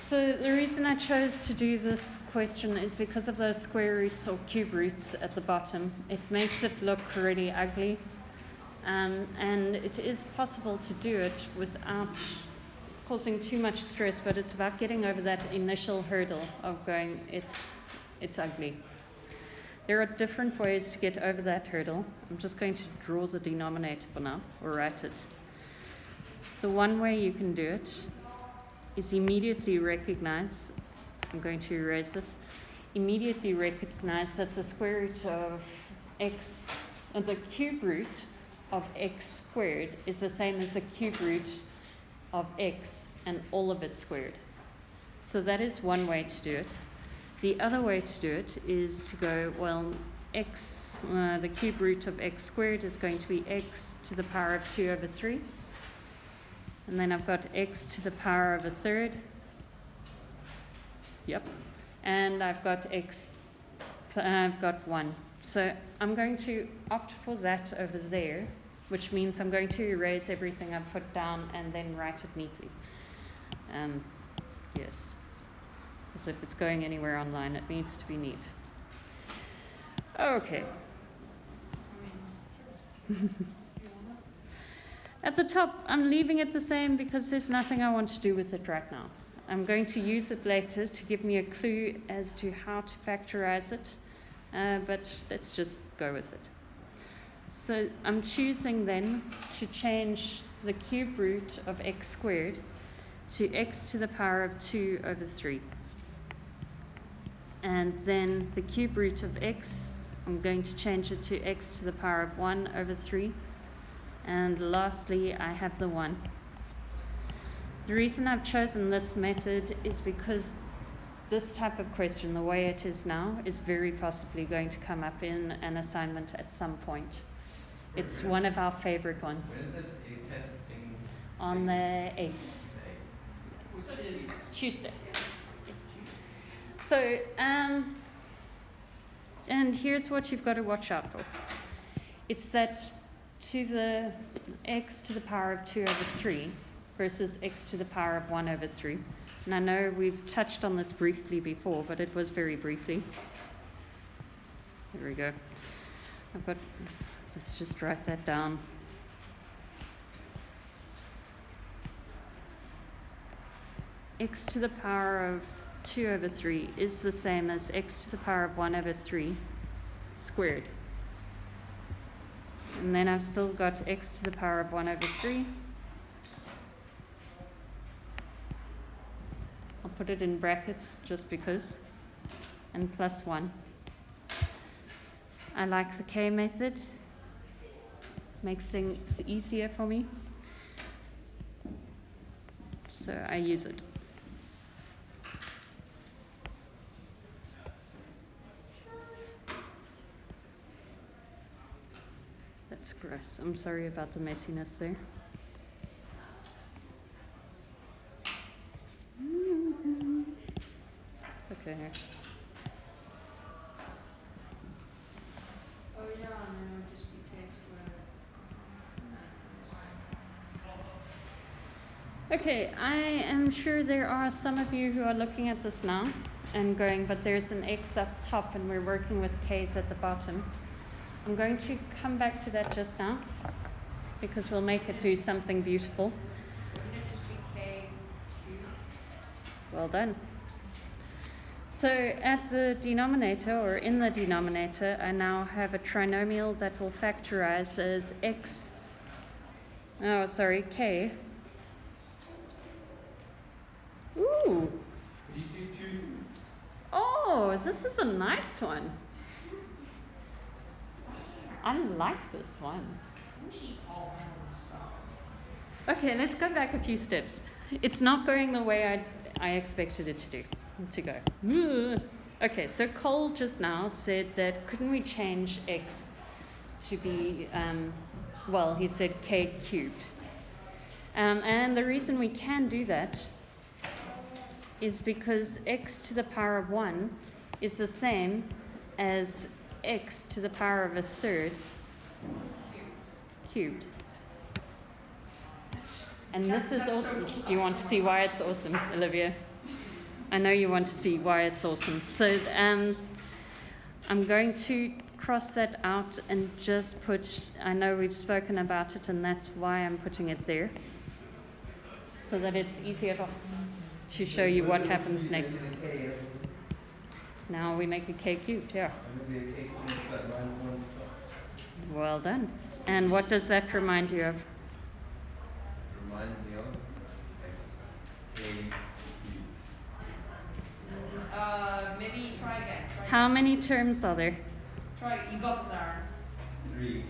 So the reason I chose to do this question is because of those square roots or cube roots at the bottom. It makes it look really ugly. And it is possible to do it without causing too much stress, but it's about getting over that initial hurdle of going, it's ugly. There are different ways to get over that hurdle. I'm just going to draw the denominator for now, or write it. The one way you can do it is immediately recognize, I'm going to erase this, immediately recognize that the square root of x, the cube root of x squared is the same as the cube root of x and all of it squared. So that is one way to do it. The other way to do it is to go, well, x, the cube root of x squared is going to be x to the power of 2 over 3. And then I've got x to the power of a third. Yep. And I've got I've got 1. So I'm going to opt for that over there, which means I'm going to erase everything I've put down and then write it neatly. Yes. Because if it's going anywhere online, it needs to be neat. Okay. At the top, I'm leaving it the same because there's nothing I want to do with it right now. I'm going to use it later to give me a clue as to how to factorize it, but let's just go with it. So I'm choosing then to change the cube root of x squared to x to the power of 2 over 3. And then the cube root of x, I'm going to change it to x to the power of 1 over 3. And lastly, I have the 1. The reason I've chosen this method is because this type of question, the way it is now, is very possibly going to come up in an assignment at some point. It's one of our favorite ones. When is it a testing? On the 8th. Yes. Tuesday. So, and here's what you've got to watch out for. It's that to the x to the power of 2 over 3 versus x to the power of 1 over 3. And I know we've touched on this briefly before, but it was very briefly. There we go. Let's just write that down. X to the power of 2 over 3 is the same as x to the power of 1 over 3 squared. And then I've still got x to the power of 1 over 3. I'll put it in brackets just because. And plus 1. I like the K method. Makes things easier for me. So I use it. That's gross. I'm sorry about the messiness there. Okay. Oh yeah, and then it would just be k squared. Okay, I am sure there are some of you who are looking at this now and going, but there's an x up top and we're working with k's at the bottom. I'm going to come back to that just now because we'll make it do something beautiful. Wouldn't it just be k cubed? Well done. So at the denominator, or in the denominator, I now have a trinomial that will factorize as k. Ooh. Oh, this is a nice one. I like this one. Okay, let's go back a few steps. It's not going the way I expected it to go. Okay, so Cole just now said that couldn't we change x to be, he said k cubed. And the reason we can do that is because x to the power of 1 is the same as x to the power of a third cubed. And this is awesome. Do you want to see why it's awesome, Olivia? I know you want to see why it's awesome. So I'm going to cross that out and just put, I know we've spoken about it and that's why I'm putting it there, so that it's easier to show you what happens next. Now we make a k cubed, yeah. Well done. And what does that remind you of? Reminds me of Maybe try again. How many terms are there? Try. You got this, Aaron. 3.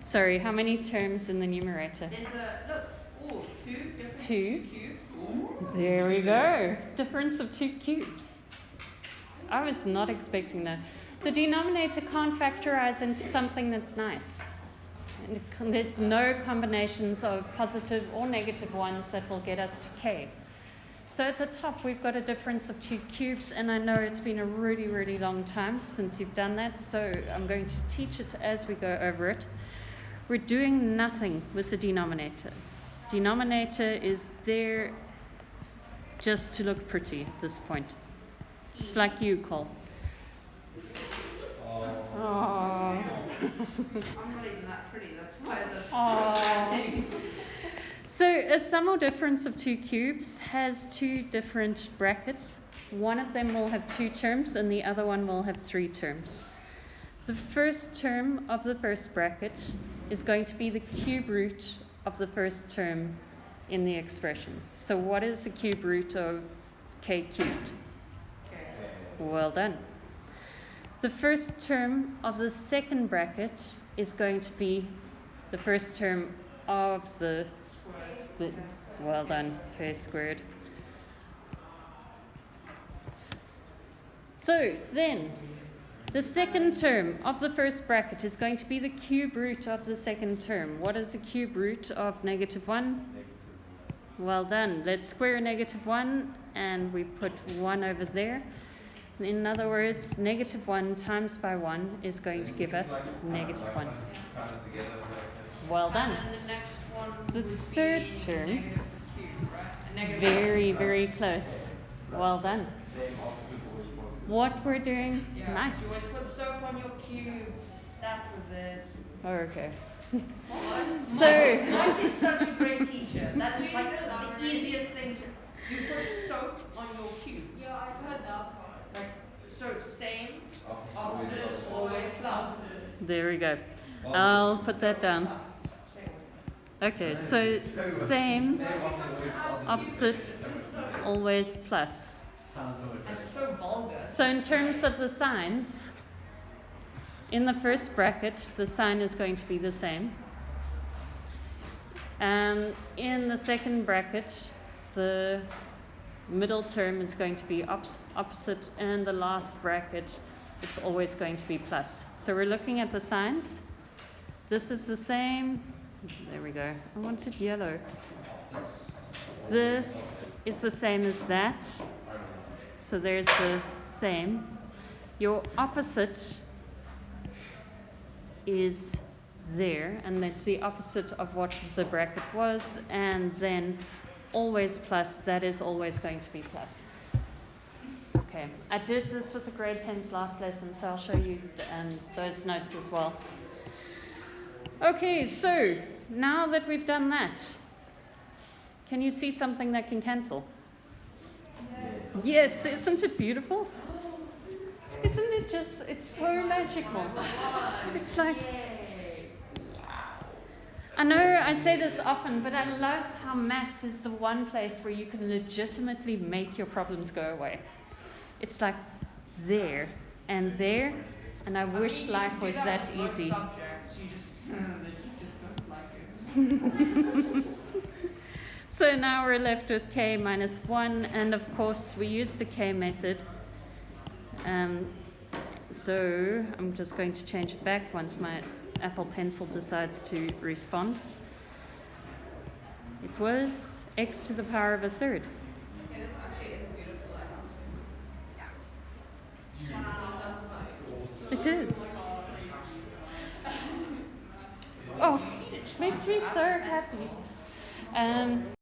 Sorry, how many terms in the numerator? There's a look. Oh, 2 different 2. cubes. There we go. Difference of 2 cubes. I was not expecting that. The denominator can't factorize into something that's nice. And there's no combinations of positive or negative ones that will get us to k. So at the top we've got a difference of 2 cubes, and I know it's been a really, really long time since you've done that, so I'm going to teach it as we go over it. We're doing nothing with the denominator. Denominator is there just to look pretty at this point. It's like you, Cole. Oh. I'm not even that pretty. That's why that's so Aww. sad. So a sum or difference of 2 cubes has 2 different brackets. One of them will have 2 terms and the other one will have 3 terms. The first term of the first bracket is going to be the cube root of the first term in the expression. So what is the cube root of k cubed? Okay. Well done. The first term of the second bracket is going to be the first term of the well done, k squared. So then, the second term of the first bracket is going to be the cube root of the second term. What is the cube root of -1? Well done. Let's square -1 and we put 1 over there. In other words, -1 times by 1 is going to give us -1. Well done. And then the next one The would third be term. negative cube, right? A negative Very, cube. very close. Well done. What we're doing, Yeah. nice. You always put soap on your cubes. That was it. Oh, okay. What? So- Mike is such a great teacher. That is like the easiest thing to. You put soap on your cubes. Yeah, I've heard that part. Like so, same, opposite, always plus. There we go. I'll put that down. Plus. Same. Okay, so same, opposite, always plus. That's so vulgar. So in terms of the signs, in the first bracket, the sign is going to be the same. In the second bracket, the middle term is going to be opposite, and the last bracket, it's always going to be plus. So we're looking at the signs. This is the same. There we go. I wanted yellow. This is the same as that. So there's the same. Your opposite is there, and that's the opposite of what the bracket was, and then always plus, that is always going to be plus. Okay, I did this with the grade 10s last lesson, so I'll show you those notes as well. Okay, so now that we've done that, can you see something that can cancel? Yes, isn't it beautiful? Isn't it just, it's so magical. It's like, I know I say this often, but I love how maths is the one place where you can legitimately make your problems go away. It's like there, and I wish life was that easy. Subjects, you just the teachers don't like it. So now we're left with k minus 1, and of course we use the k method. So I'm just going to change it back once my Apple Pencil decides to respond. It was x to the power of a third. It is actually is beautiful. It is. Oh, makes me so happy.